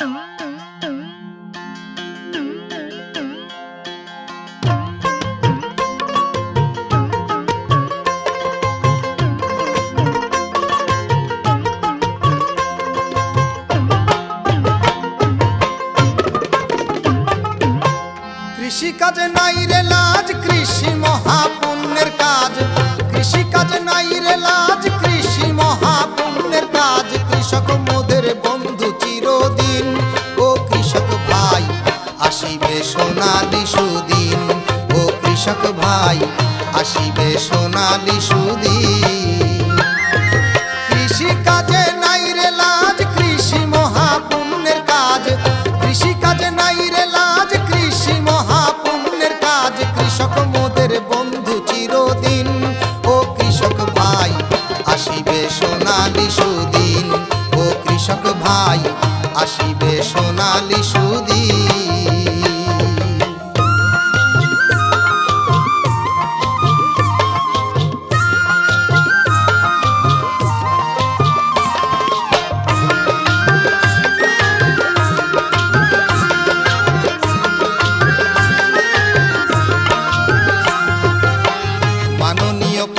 কৃষিকাজে নাই রে লাজ, কৃষি মহাপুণ্যের কাজ। কৃষিকাজে নাই রে লাজ, কৃষি মহাপুণ্যের কাজ। কৃষক মোদের বন্ধু চিরদিন, ও কৃষক ভাই আসিবে সোনালি সুদিন। ও কৃষক ভাই আসিবে সোনালি সুদিন। কৃষিকাজে নাই রে লাজ, কৃষি মহাপুণ্যের কাজ। কৃষিকাজে নাই রে লাজ, কৃষি মহাপুণ্যের কাজ। কৃষক মোদের বন্ধু চিরদিন, ও কৃষক ভাই আসিবে সোনালি সুদিন। ও কৃষক ভাই আসিবে সোনালি সুদিন।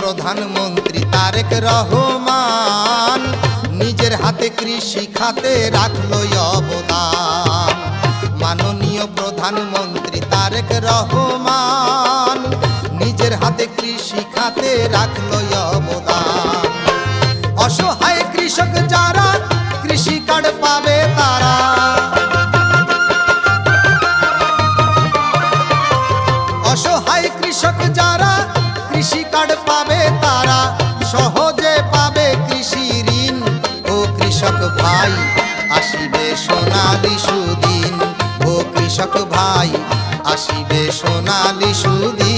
প্রধানমন্ত্রী তারেক রহমান নিজের হাতে কৃষি খাতে রাখলো অবদান। মাননীয় প্রধানমন্ত্রী তারেক রহমান নিজের হাতে কৃষি খাতে রাখলো অবদান। অসহায় কৃষক যারা কৃষি কার্ড পাবে তারা। অসহায় কৃষক যারা কৃষি কার্ড পাবে তারা, সহজে পাবে কৃষি ঋণ। ও কৃষক ভাই আসিবে সোনালি সুদিন। ও কৃষক ভাই আসিবে সোনালি সুদিন।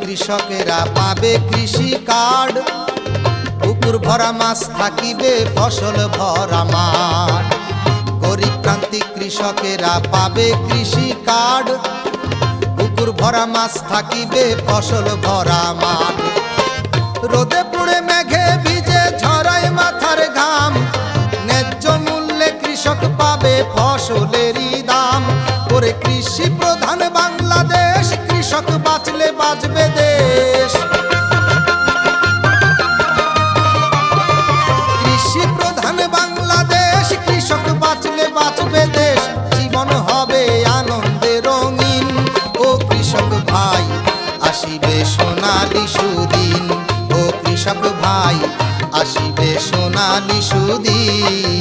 কৃষকেরা পাবে কৃষি কার্ড। পুকুর ভরা মাছ থাকিবে, ফসল ভরা মাঠ। গরিব প্রান্তিক কৃষকেরা পাবে কৃষি কার্ড। পুকুর ভরা মাছ থাকিবে, ফসল ভরা মাঠ। রোদে পুড়ে মেঘে ভিজে ঝরায় মাথার ঘাম। ন্যায্য মূল্যে কৃষক পাবে ফসলেরই দাম। ওরে কৃষি প্রধান বাংলাদেশ, কৃষক বাঁচলে বাঁচবে দেশ। কৃষি প্রধান বাংলাদেশ, কৃষক বাঁচলে বাঁচবে দেশ। জীবন হবে আনন্দে রঙিন। ও কৃষক ভাই আসিবে সোনালি সুদিন। ও কৃষক ভাই আসিবে সোনালি সুদিন।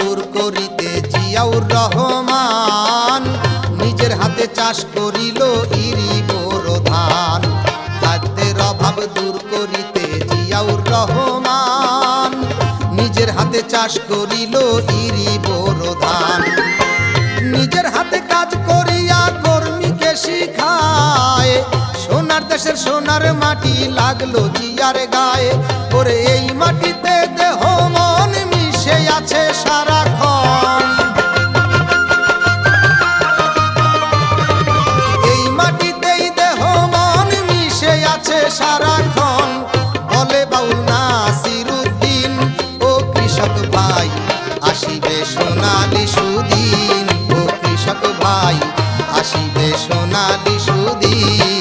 দূর করিতে জিয়াউর রহমান নিজের হাতে চাষ করিল ইরি বোরো ধান। খাদ্যের অভাব দূর করিতে জিয়াউর রহমান নিজের হাতে চাষ করিল ইরি বোরো ধান। নিজের হাতে কাজ করিয়া কর্মীকে শিখায়, সোনার দেশের সোনার মাটি লাগলো জিয়ার গায়ে। ওরে এই মাটিতে দেহ মন মিশে আছে সারাক্ষণ। এই মাটিতেই দেহ মন মিশে আছে সারাক্ষণ। বলে বাউল নাসিরুদ্দিন, ও কৃষক ভাই আসিবে সোনালি সুদিন। ও কৃষক ভাই আসিবে সোনালি সুদিন।